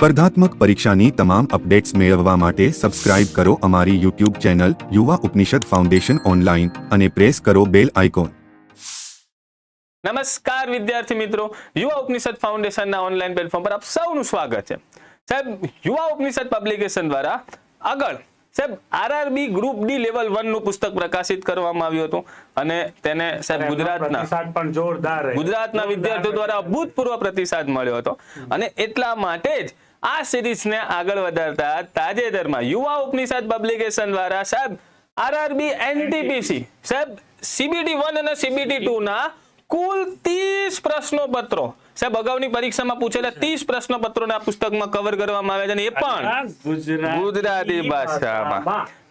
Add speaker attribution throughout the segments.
Speaker 1: સ્પર્ધાત્મક પરીક્ષાની તમામ અપડેટ્સ મેળવવા માટે સબસ્ક્રાઇબ કરો અમારી યુટ્યુબ ચેનલ યુવા ઉપનિષદ ફાઉન્ડેશન ઓનલાઈન અને પ્રેસ કરો બેલ આઇકોન।
Speaker 2: નમસ્કાર વિદ્યાર્થી મિત્રો, યુવા ઉપનિષદ ફાઉન્ડેશનના ઓનલાઈન પ્લેટફોર્મ પર આપ સૌનું સ્વાગત છે। સાહેબ, યુવા ઉપનિષદ પબ્લિકેશન દ્વારા આગળ સાહેબ આરઆરબી ગ્રુપ ડી લેવલ 1 નું પુસ્તક પ્રકાશિત કરવામાં આવ્યું હતું અને તેને સાહેબ ગુજરાતના વિદ્યાર્થીઓ દ્વારા અભૂતપૂર્વ પ્રતિસાદ મળ્યો હતો અને એટલા માટે જ આ સિરીઝને આગળ વધારતા તાજેતરમાં યુવા ઉપનિષદ પબ્લિકેશન દ્વારા સાહેબ આરઆરબી એનટીપીસી સાહેબ સીબીટી 1 અને સીબીટી 2 ના કુલ 30 પ્રશ્નોપત્રો સાહેબ અગાઉની પરીક્ષામાં પૂછેલા 30 પ્રશ્નપત્રોને આ પુસ્તકમાં કવર કરવામાં આવ્યા છે અને એ પણ ગુજરાતી ભાષામાં।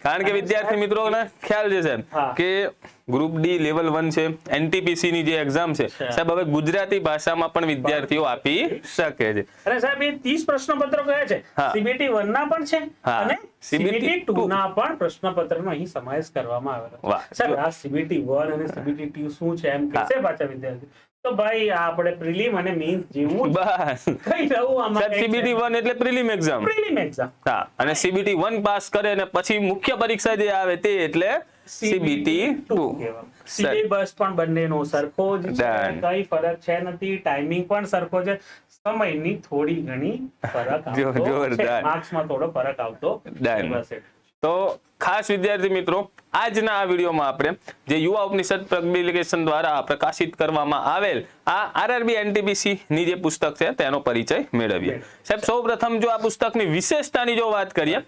Speaker 2: કારણ કે વિદ્યાર્થી મિત્રોને ખ્યાલ છે સાહેબ કે ગ્રુપ ડી લેવલ 1 છે, એનટીપીસી ની જે એક્ઝામ છે સાહેબ હવે ગુજરાતી ભાષામાં પણ વિદ્યાર્થીઓ આપી શકે છે।
Speaker 3: અને સાહેબ એ 30 પ્રશ્નપત્રો કયા છે? સીબીટી 1 ના પણ છે અને સીબીટી 2 ના પણ પ્રશ્નપત્રનો અહીં સમાવેશ કરવામાં આવેલો છે। સાહેબ આ સીબીટી 1 અને સીબીટી 2 શું છે એમ કહેશે પાછા વિદ્યાર્થી તો ભાઈ આપણે પ્રિલિમ અને મેઇન્સ જેવું બસ કઈ રહું આમાં
Speaker 2: સીબીટી 1 એટલે પ્રિલિમ એક્ઝામ હા અને સીબીટી 1 પાસ કરે અને પછી મુખ્ય પરીક્ષા જે આવે તે એટલે સીબીટી 2
Speaker 3: સિલેબસ પણ બંનેનો સરખો જ છે, કઈ ફરક છે નથી, ટાઈમિંગ પણ સરખો છે, સમયની થોડી ઘણી ફરક આવતો છે, માર્ક્સમાં થોડો ફરક આવતો બસ।
Speaker 2: તો ખાસ વિદ્યાર્થી મિત્રો આજના આ વિડીયોમાં આપણે જે યુવા ઉપનિષદ પબ્લિકેશન દ્વારા પ્રકાશિત કરવામાં આવેલ આ આરઆરબી એનટીપીસી ની જે પુસ્તક છે તેનો પરિચય મેળવીએ। સાહેબ સૌપ્રથમ જો આ પુસ્તકની વિશેષતાની જો વાત કરીએ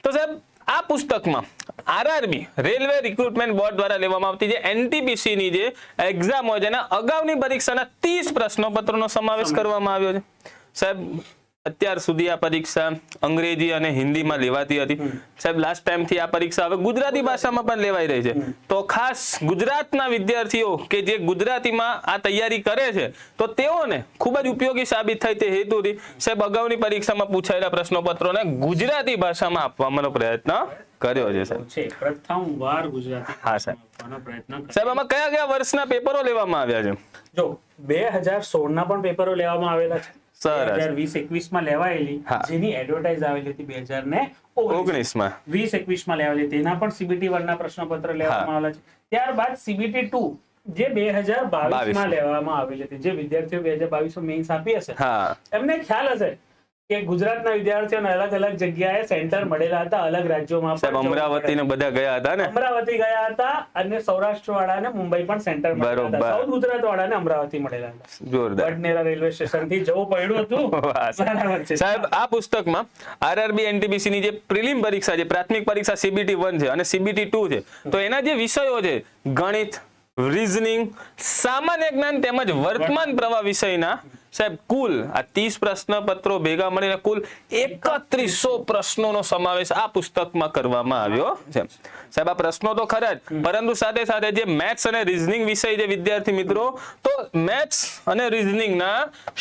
Speaker 2: તો સાહેબ આ પુસ્તકમાં આરઆરબી રેલવે રિક્રુટમેન્ટ બોર્ડ દ્વારા લેવામાં આવતી જે એનટીપીસી ની જે એક્ઝામ હોય છે એના અગાઉની પરીક્ષાના 30 પ્રશ્નપત્રોનો સમાવેશ કરવામાં આવ્યો છે। સાહેબ અત્યાર સુધી આ પરીક્ષા અંગ્રેજી અને હિન્દીમાં લેવાતી હતી સાહેબ લાસ્ટ ટાઈમ થી આ પરીક્ષા હવે ગુજરાતી ભાષામાં પણ લેવાઈ રહી છે તો ખાસ ગુજરાતના વિદ્યાર્થીઓ કે જે ગુજરાતીમાં આ તૈયારી કરે છે તો તેઓને ખૂબ જ ઉપયોગી સાબિત થાય તે હેતુથી સાહેબ અગાઉની પરીક્ષામાં પૂછાયેલા પ્રશ્નપત્રોને ગુજરાતી ભાષામાં આપવાનો પ્રયત્ન કર્યો છે સાહેબ।
Speaker 3: પ્રથમવાર ગુજરાતી
Speaker 2: હા સાહેબ સાહેબ આમાં કયા કયા વર્ષના પેપરો લેવામાં આવ્યા છે?
Speaker 3: જો 2016 ના પણ પેપરો લેવામાં આવેલા છે, 2020-21 માં લેવાયેલી જેની એડવર્ટાઇઝ આવેલી હતી 2019 માં 20-21 માં લેવાયેલી તેના પણ સીબીટી 1 ના પ્રશ્નપત્ર લેવામાં આવેલા છે। ત્યારબાદ સીબીટી 2 જે 2022 માં લેવામાં આવેલી હતી, જે વિદ્યાર્થીઓ 2022 માં મેઇન્સ આપી હશે એમને ખ્યાલ હશે કે ગુજરાતના વિદ્યાર્થીઓને અલગ અલગ જગ્યાએ સેન્ટર મળેલા હતા, અલગ રાજ્યોમાં
Speaker 2: સાહેબ અમરાવતી ને બધા ગયા હતા ને,
Speaker 3: અમરાવતી ગયા હતા અને સૌરાષ્ટ્ર વાળાને મુંબઈ પણ સેન્ટર મળેલા હતા, સાઉથ ગુજરાત વાળાને અમરાવતી મળેલા હતા, જોરદાર બડનેરા રેલવે સ્ટેશન થી જવું પડ્યું હતું।
Speaker 2: સાહેબ આ પુસ્તકમાં આરઆરબી એનટીપીસી ની જે પ્રિલિમ પરીક્ષા છે, પ્રાથમિક પરીક્ષા સીબીટી 1 છે અને સીબીટી 2 છે તો એના જે વિષયો છે ગણિત, રીઝનિંગ, સામાન્ય જ્ઞાન તેમજ વર્તમાન પ્રવાહ વિષયના સાહેબ કુલ આ 30 પ્રશ્નપત્રો ભેગા મળીને કુલ 3100 પ્રશ્નોનો સમાવેશ આ પુસ્તકમાં કરવામાં આવ્યો છે। સાહેબ આ પ્રશ્નો તો ખરા જ પરંતુ સાથે સાથે જે મેથ્સ અને રીઝનિંગ વિષય જે વિદ્યાર્થી મિત્રો તો મેથ્સ અને રીઝનિંગ ના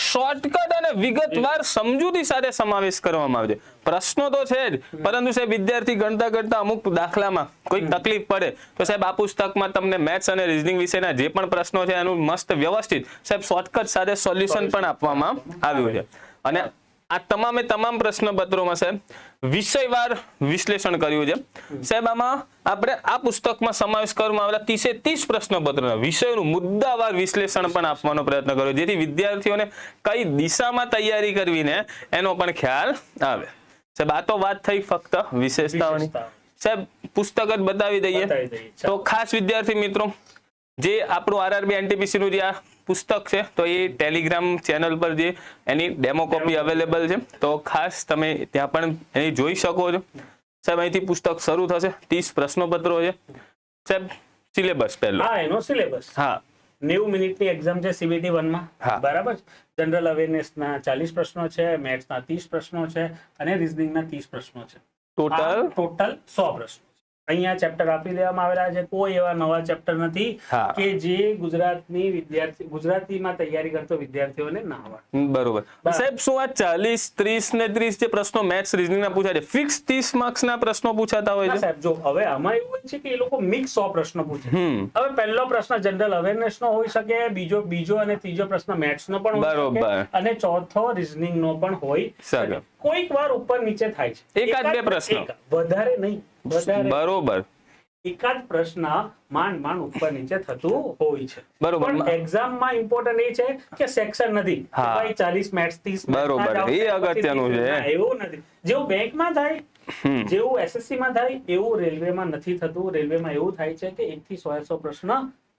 Speaker 2: શોર્ટકટ અને વિગતવાર સમજૂતી સાથે સમાવેશ કરવામાં આવ્યો છે। પ્રશ્નો તો છે જ પરંતુ સાહેબ વિદ્યાર્થી ગણતા ગણતા અમુક દાખલામાં કોઈ તકલીફ પડે તો સાહેબ આ પુસ્તકમાં તમને મેથ્સ અને રીઝનિંગ વિષયના જે પણ પ્રશ્નો છે એનું મસ્ત વ્યવસ્થિત સાહેબ શોર્ટકટ સાથે સોલ્યુશન પણ આપવામાં આવ્યું છે અને આ તમામે તમામ પ્રશ્નપત્રોમાં સાહેબ વિષયવાર વિશ્લેષણ કર્યું છે। સાહેબ આમાં આપણે આ પુસ્તકમાં સમાવેશ કરવામાં આવેલા 30 પ્રશ્નપત્રોના વિષયોનું મુદ્દાવાર વિશ્લેષણ પણ આપવાનો પ્રયત્ન કર્યો જેથી વિદ્યાર્થીઓને કઈ દિશામાં તૈયારી કરવીને એનો પણ ખ્યાલ આવે। સાહેબ આ તો વાત થઈ ફક્ત વિશેષતાઓની, સાહેબ પુસ્તક જ બતાવી દઈએ તો ખાસ વિદ્યાર્થી મિત્રો જે આપણું આરઆરબી એનટીપીસી નું જે આ પુસ્તક છે તો એ ટેલિગ્રામ ચેનલ પર જે એની ડેમો કોપી અવેલેબલ છે તો ખાસ તમે ત્યાં પણ એની જોઈ શકો છો। સાહેબ અહીંથી પુસ્તક શરૂ થશે, 30 પ્રશ્નોપત્રો છે સાહેબ, સિલેબસ પહેલો
Speaker 3: હા એનો સિલેબસ 90 મિનિટની એક્ઝામ છે સીબીટી 1 માં બરાબર, જનરલ અવેરનેસ ના 40 પ્રશ્નો છે, મેથ્સ ના 30 પ્રશ્નો છે અને રીઝનિંગ ના 30 પ્રશ્નો છે, ટોટલ 100 પ્રશ્નો। અહીંયા ચેપ્ટર આપી દેવામાં આવેલા છે, કોઈ એવા નવા ચેપ્ટર નથી
Speaker 2: હા.
Speaker 3: કે જે ગુજરાતીમાં તૈયારી કરતો વિદ્યાર્થીઓને ના આવડે.
Speaker 2: બરોબર સાહેબ, શું આ 40, 30 ને 30 જે પ્રશ્નો મેથ્સ રીઝનિંગ ના પૂછાય છે, ફિક્સ 30 માર્ક્સ ના પ્રશ્નો પૂછાતા હોય
Speaker 3: હા
Speaker 2: છે?
Speaker 3: સાહેબ, જો હવે આમાં એવું હોય છે કે એ લોકો મિક્સ 100 પ્રશ્નો પૂછે. હવે પહેલો પ્રશ્ન જનરલ અવેરનેસ નો હોઈ શકે, બીજો અને ત્રીજો પ્રશ્ન મેથ્સ નો પણ હોઈ શકે,
Speaker 2: બરોબર.
Speaker 3: અને ચોથો રીઝનિંગ નો પણ હોઈ શકે. કોઈક વાર ઉપર નીચે થાય છે,
Speaker 2: એકાદ બે પ્રશ્ન.
Speaker 3: વધારે નહીં,
Speaker 2: બરોબર.
Speaker 3: એકાદ પ્રશ્ન માંડ ઉપર નીચે થતું હોય છે.
Speaker 2: બરોબર.
Speaker 3: પણ એક્ઝામમાં ઇમ્પોર્ટન્ટ એ છે કે સેક્શન નથી કે
Speaker 2: હા.
Speaker 3: ભાઈ 40 મેથ્સ 30
Speaker 2: બરોબર, એ અગત્યનું છે.
Speaker 3: એવું નથી. જેવું બેંકમાં થાય, જેવું એસએસસી માં થાય, એવું રેલવેમાં નથી થતું. રેલવેમાં એવું થાય છે કે 1 થી 100 પ્રશ્ન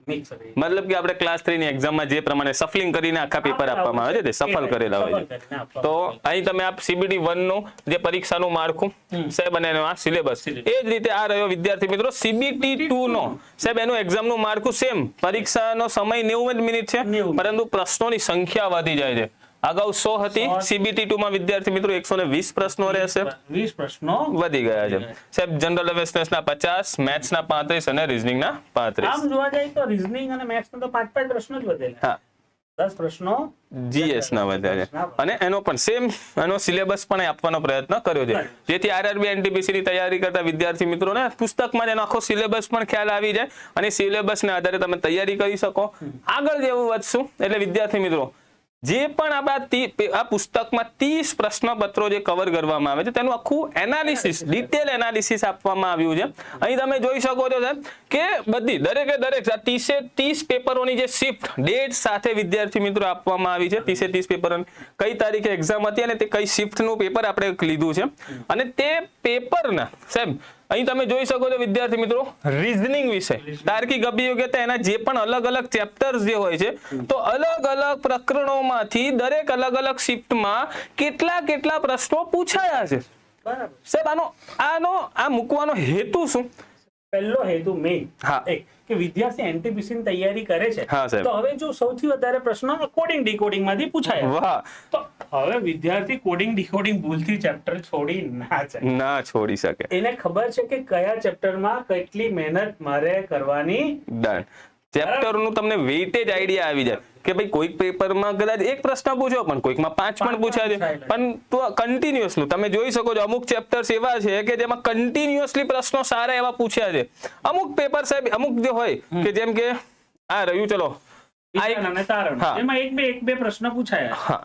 Speaker 3: મિક્સ રહે.
Speaker 2: મતલબ કે આપણે ક્લાસ 3 ની એક્ઝામમાં જે પ્રમાણે સફલિંગ કરીને આખા પેપર આપવામાં આવે છે તે સફળ કરેલા હોય છે. તો અહીં તમે આ CBT 1 નું જે પરીક્ષાનું માળખું સાહેબ અને એનો આ સિલેબસ, એ જ રીતે આ રહ્યો વિદ્યાર્થી મિત્રો CBT 2 નો સાહેબ એનું એક્ઝામનું માળખું સેમ. પરીક્ષાનો સમય 90 મિનિટ છે, પરંતુ પ્રશ્નોની સંખ્યા વધી જાય છે. અગાઉ 100 હતી, CBT 2 માં વિદ્યાર્થી મિત્રો 120 પ્રશ્નો રહેશે,
Speaker 3: 20 પ્રશ્નો
Speaker 2: વધી ગયા છે સાહેબ. જનરલ અવેરનેસ ના 50, મેથ્સ ના 35 અને રીઝનિંગ ના 35.
Speaker 3: આમ જોવા જાય તો રીઝનિંગ અને મેથ્સ ના તો 5 પ્રશ્નો જ વધેલા.
Speaker 2: હા,
Speaker 3: 10 પ્રશ્નો
Speaker 2: GS ના વધ્યા છે, અને એનો પણ સેમ એનો સિલેબસ પણ આપવાનો પ્રયત્ન કર્યો છે, જેથી RRB NTPC ની તૈયારી કરતા વિદ્યાર્થી મિત્રોને પુસ્તકમાં એનો આખો સિલેબસ પણ ખ્યાલ આવી જાય, અને સિલેબસના આધારે તમે તૈયારી કરી શકો. આગળ જેવું વધશું એટલે વિદ્યાર્થી મિત્રો જે પણ આ પુસ્તકમાં 30 પ્રશ્નપત્રો જે કવર કરવામાં આવે છે તેનું આખું એનાલિસિસ, ડિટેલ એનાલિસિસ આપવામાં આવ્યું છે. અહીં તમે જોઈ શકો છો સાહેબ કે બધી દરેક 30 પેપરોની જે શિફ્ટ ડેટ સાથે વિદ્યાર્થી મિત્રો આપવામાં આવી છે. 30 પેપરોની કઈ તારીખે એક્ઝામ હતી અને તે કઈ શિફ્ટનું પેપર આપણે લીધું છે, અને તે પેપરના સાહેબ અહીં તમે જોઈ શકો છો વિદ્યાર્થી મિત્રો રીઝનિંગ વિશે, તાર્કિક અભિયોગ્યતા, એના જે પણ અલગ ચેપ્ટર્સ જે હોય છે, તો અલગ પ્રકરણોમાંથી દરેક અલગ શિફ્ટમાં કેટલા પ્રશ્નો પૂછાયા છે.
Speaker 3: બરાબર
Speaker 2: સાહેબ આનો મૂકવાનો હેતુ શું?
Speaker 3: પહેલો હેતુ મેઇન એક કે વિદ્યાર્થી NTPC ની તૈયારી કરે છે, તો હવે જો સૌથી વધારે પ્રશ્નો કોડિંગ ડીકોડિંગ માંથી પૂછાય, તો હવે વિદ્યાર્થી કોડિંગ ડીકોડિંગ ભૂલથી ચેપ્ટર છોડી ના
Speaker 2: છોડી શકે. એને
Speaker 3: ખબર છે કે કયા ચેપ્ટરમાં કેટલી મહેનત મારે કરવાની.
Speaker 2: ચેપ્ટરનું તમને વેઇટેજ આઈડિયા આવી જાય કે ભાઈ કોઈક પેપરમાં કદાચ એક પ્રશ્ન પૂછ્યો પણ કોઈકમાં 5 પણ પૂછાય છે, પણ તો કન્ટિન્યુઅસલી તમે જોઈ શકો છો અમુક ચેપ્ટર્સ એવા છે કે જેમાં કન્ટિન્યુઅસલી પ્રશ્નો સારા એવા પૂછ્યા છે. અમુક પેપર સાહેબ અમુક જે હોય કે જેમ કે આ રહ્યું, ચલો
Speaker 3: એમાં એક બે પ્રશ્ન પૂછાયા.
Speaker 2: હા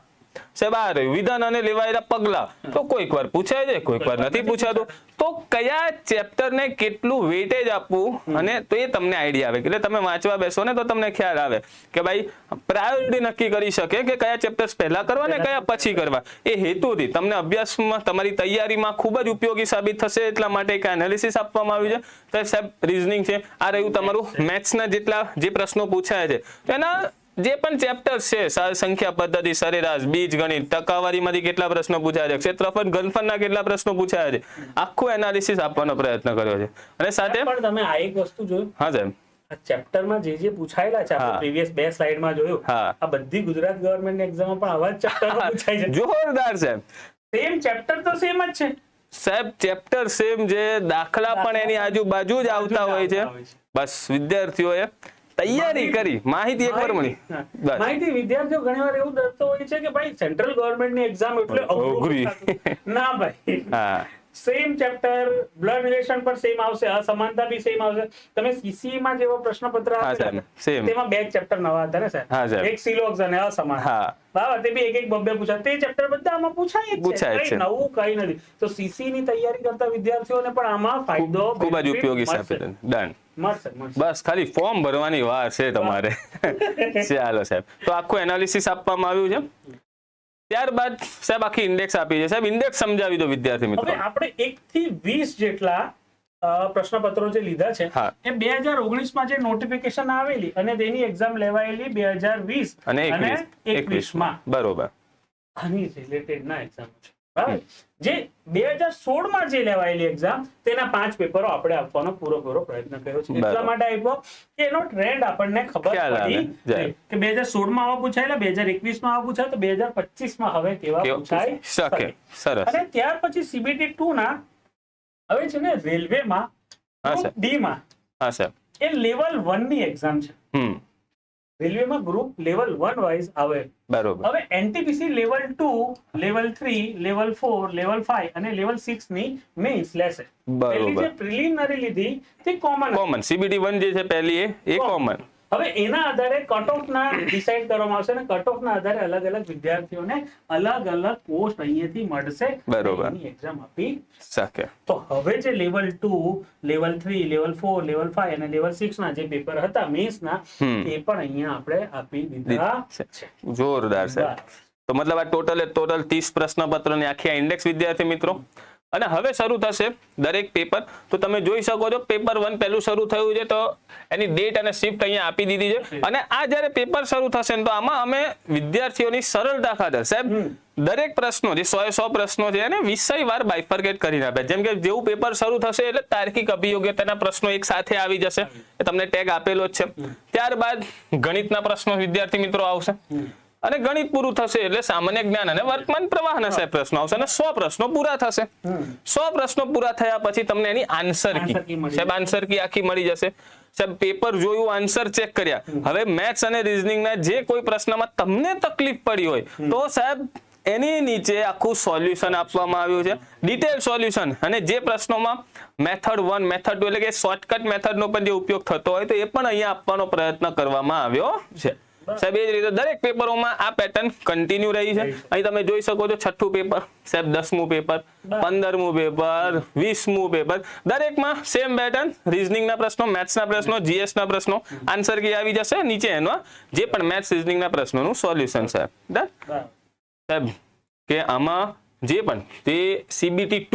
Speaker 2: સાહેબ, આ રહ્યું વિધાન અને લેવાયેલા પગલા, તો કોઈક વાર પૂછાય છે, કોઈક વાર નથી પૂછાતું. તો કયા ચેપ્ટરને કેટલું વેઇટેજ આપવું, અને તો એ તમને આઈડિયા આવે, એટલે તમે વાંચવા બેસો ને તો તમને ખ્યાલ આવે કે ભાઈ પ્રાયોરિટી નક્કી કરી શકે કે કયા ચેપ્ટર્સ પહેલા કરવા ને કયા પછી કરવા. એ હેતુથી તમને અભ્યાસમાં તમારી તૈયારીમાં ખૂબ જ ઉપયોગી સાબિત થશે, એટલા માટે એક એનાલિસિસ આપવામાં આવ્યું છે. તો સાહેબ રીઝનિંગ છે, આ રહ્યું તમારું મેથ્સના જેટલા જે પ્રશ્નો પૂછાય છે તેના જે પણ ચેપ્ટર્સ છે, સંખ્યા પદ્ધતિ, સરેરાશ, બીજ ગણિત, ટકાવારીમાંથી કેટલા પ્રશ્નો પૂછાયા છે, ક્ષેત્રફળ, ઘનફળના કેટલા પ્રશ્નો પૂછાયા છે, આખું એનાલિસિસ આપવાનો પ્રયત્ન કર્યો છે. અને સાથે
Speaker 3: પણ તમે આ એક વસ્તુ જોયું,
Speaker 2: હા સાહેબ,
Speaker 3: આ ચેપ્ટરમાં જે પૂછાયેલા છે, આપણે પ્રીવિયસ 2 સ્લાઇડમાં જોયું, આ બધી ગુજરાત ગવર્નમેન્ટ એક્ઝામમાં પણ આવા જ ચેપ્ટરમાં પૂછાય છે.
Speaker 2: જોરદાર સાહેબ,
Speaker 3: સેમ ચેપ્ટર તો સેમ જ છે
Speaker 2: સાહેબ, ચેપ્ટર સેમ છે, દાખલા પણ એની આજુબાજુ જ આવતા હોય છે. બસ વિદ્યાર્થીઓએ તૈયારી કરી, માહિતી એકવાર મળી.
Speaker 3: માહિતી વિદ્યાર્થીઓ ઘણીવાર એવું ડરતો હોય છે કે ભાઈ સેન્ટ્રલ ગવર્નમેન્ટની એક્ઝામ એટલે અઘરી. ના ભાઈ, સેમ ચેપ્ટર, બ્લડ રિલેશન પણ સેમ આવશે, અસમાનતા બી સેમ આવશે. તમે CCE માં જેવો પ્રશ્નપત્ર આપેલા તેમાં 2 ચેપ્ટર નવા હતા ને સાહેબ, એક સિલોક્સ અને અસમાન. બરાબર, તે બી એક બબ્બે પૂછાય, તે ચેપ્ટર બધા આમાં પૂછાય છે, નવું કઈ નથી. તો CCE ની તૈયારી કરતા વિદ્યાર્થીઓને પણ આમાં ફાયદો
Speaker 2: ખૂબ જ ઉપયોગી સાબિત ડન. બસ ખાલી ફોર્મ ભરવાની વાર છે તમારે. ચાલો સાહેબ, તો આખું એનાલિસિસ આપવામાં આવ્યું છે. ત્યારબાદ સાહેબ આખી ઇન્ડેક્સ આપી છે. સાહેબ ઇન્ડેક્સ સમજાવી દો વિદ્યાર્થી મિત્રો.
Speaker 3: હવે આપણે 1 થી 20 જેટલા પ્રશ્નપત્રો જે લીધા છે એ 2019 માં જે નોટિફિકેશન આવેલી અને તેની એક્ઝામ લેવાયેલી 2020 અને 21 માં,
Speaker 2: બરોબર,
Speaker 3: આની રિલેટેડ ના એક્ઝામ છે. બરાબર, જે 2016 માં જે લેવાયેલી એક્ઝામ તેના 5 પેપરો આપણે આપવાનો પૂરો પ્રયત્ન કર્યો છે. એટલા માટે આપ્યો કે એનો ટ્રેન્ડ આપણને ખબર પડી કે 2016 માં આવા પૂછાયેલા, 2021 માં આવા પૂછાય, તો 2025 માં હવે કેવા પૂછાય શકે. સરસ. અને ત્યાર પછી CBT 2 ના હવે છે ને રેલવેમાં
Speaker 2: હા
Speaker 3: ગ્રુપ
Speaker 2: સાહેબ.
Speaker 3: ડી માં
Speaker 2: હા સાહેબ.
Speaker 3: એ લેવલ 1 ની એક્ઝામ છે. રેલવેમાં ગ્રુપ લેવલ 1 વાઇઝ આવે.
Speaker 2: બરોબર.
Speaker 3: હવે NTPC level 2, level 3, level 4, level 5 અને લેવલ 6 ની મેઇન્સ લેશે. પહેલી જે પ્રિલિમિનરી લીધી તે કોમન.
Speaker 2: CBT 1 જે છે પહેલી એ કોમન.
Speaker 3: હવે એના આધારે કટ ઓફ ના ડિસાઈડ કરવામાં આવશે અને કટ ઓફ ના આધારે અલગ અલગ વિદ્યાર્થીઓને અલગ અલગ પોસ્ટ અહીંયાથી મળશે.
Speaker 2: બરોબર.
Speaker 3: એની એક્ઝામ આપી
Speaker 2: શકે.
Speaker 3: તો હવે જે લેવલ 2, લેવલ 3, લેવલ 4, લેવલ 5 અને લેવલ 6 ના જે પેપર હતા મેન્સ ના એ પણ અહીંયા આપણે આપી દીધા છે.
Speaker 2: જોરદાર સાહેબ. તો મતલબ આ ટોટલ 30 પ્રશ્નપત્રોની આખી ઇન્ડેક્સ વિદ્યાર્થી મિત્રો. અને હવે શરૂ થશે દરેક પેપર. તો તમે જોઈ શકો છો પેપર 1 પહેલું શરૂ થયું છે તો એની ડેટ અને શિફ્ટ અહીંયા આપી દીધી છે. અને આ જ્યારે પેપર શરૂ થશે ને તો આમાં અમે વિદ્યાર્થીઓની સરળતા ખાતર સાહેબ દરેક પ્રશ્નો જે 100 પ્રશ્નો છે એને વિષયવાર બાયફર્કેટ કરીને આપ્યા. જેમ કે જેવું પેપર શરૂ થશે એટલે તાર્કિક અભિયોગ્યતાના પ્રશ્નો એક સાથે આવી જશે. એ તમને ટેગ આપેલો જ છે. ત્યારબાદ ગણિતના પ્રશ્નો વિદ્યાર્થી મિત્રો આવશે. અને ગણિત પૂરું થશે એટલે સામાન્ય જ્ઞાન અને વર્તમાન પ્રવાહના સાહેબ પ્રશ્નો આવશે અને 100 પ્રશ્નો પૂરા થશે. 100 પ્રશ્નો પૂરા થયા પછી તમને એની આન્સર કી સાહેબ આન્સર કી આખી મળી જશે. સાહેબ પેપર જોયું, આન્સર ચેક કર્યા. હવે મેથ્સ અને રીઝનિંગના જે કોઈ પ્રશ્નમાં તમને તકલીફ પડી હોય તો સાહેબ એની નીચે આખું સોલ્યુશન આપવામાં આવ્યું છે, ડિટેલ સોલ્યુશન. અને જે પ્રશ્નોમાં મેથડ 1, મેથડ 2 એટલે કે શોર્ટકટ મેથડનો પણ જે ઉપયોગ થતો હોય તો એ પણ અહીંયા આપવાનો પ્રયત્ન કરવામાં આવ્યો છે. સાહેબ એ જ રીતે દરેક પેપરોમાં આ પેટર્ન કન્ટિન્યુ રહી છે. અહીં તમે જોઈ શકો છો 6થું પેપર સાહેબ, 10મું પેપર, 15મું પેપર, 20મું પેપર, દરેકમાં સેમ પેટર્ન. રીઝનિંગના પ્રશ્નો, મેથ્સના પ્રશ્નો, જીએસના પ્રશ્નો, આન્સર કી આવી જશે. નીચે એનો જે પણ મેથ્સ રીઝનિંગના પ્રશ્નોનું સોલ્યુશન સાહેબ. સાહેબ કે આમાં જે પણ તે CBT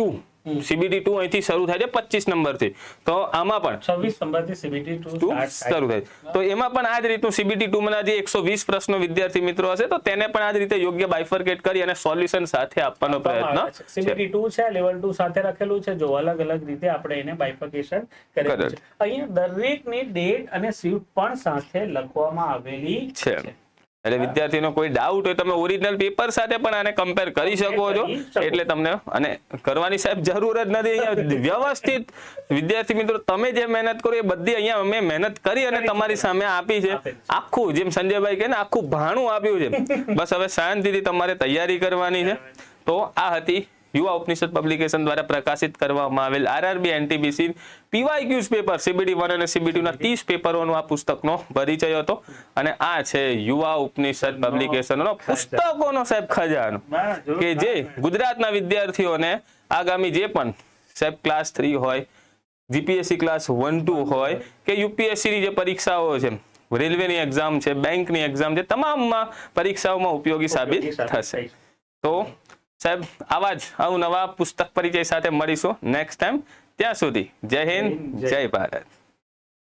Speaker 2: 2 અહીંથી શરૂ થાય છે 25 નંબરથી. તો આમાં પણ
Speaker 3: 26 નંબરથી CBT 2
Speaker 2: શરૂ થાય. તો એમાં પણ આ જ રીતનું CBT 2 માં જે 120 પ્રશ્નો વિદ્યાર્થી મિત્રો હશે તો તેને પણ આ જ રીતે યોગ્ય બાયફર્કેટ કરી અને સોલ્યુશન સાથે આપવાનો પ્રયત્ન
Speaker 3: CBT 2 છે, લેવલ 2 સાથે રાખેલું છે. જો અલગ અલગ રીતે આપણે એને બાયફર્કેશન કરેલું છે. અહીંયા દરેકની ડેટ અને શિફ્ટ પણ સાથે લખવામાં આવેલી છે.
Speaker 2: એટલે વિદ્યાર્થીનો કોઈ ડાઉટ હોય તમે ઓરિજિનલ પેપર સાથે પણ આને કમ્પેર કરી શકો છો. એટલે તમને અને કરવાની સાહેબ જરૂર જ નથી. અહીંયા વ્યવસ્થિત વિદ્યાર્થી મિત્રો તમે જે મહેનત કરો એ બધી અહીંયા અમે મહેનત કરી અને તમારી સામે આપી છે. આખું જેમ સંજયભાઈ કહે ને આખું ભાણું આપ્યું છે. બસ હવે શાંતિથી તમારે તૈયારી કરવાની છે. તો આ હતી યુવા ઉપનિષદ પબ્લિકેશન દ્વારા પ્રકાશિત કરવામાં આવેલ RRB NTPC PYQs paper CBT 1 અને CBT 2 ના 30 પેપરોનો આ પુસ્તકનો પરિચય હતો. અને આ છે યુવા ઉપનિષદ પબ્લિકેશનનો પુસ્તકોનો સાહેબ ખજાનો કે જે ગુજરાતના વિદ્યાર્થીઓને આગામી જે પણ સાહેબ ક્લાસ 3 હોય, GPSC ક્લાસ 1-2 હોય કે UPSC ની જે પરીક્ષાઓ છે, રેલવેની એક્ઝામ છે, બેંકની એક્ઝામ છે, તમામમાં પરીક્ષાઓમાં ઉપયોગી સાબિત થશે. તો સાહેબ આવા જ અવનવા પુસ્તક પરિચય સાથે મળીશું નેક્સ્ટ ટાઈમ. ત્યાં સુધી જય હિન્દ, જય ભારત.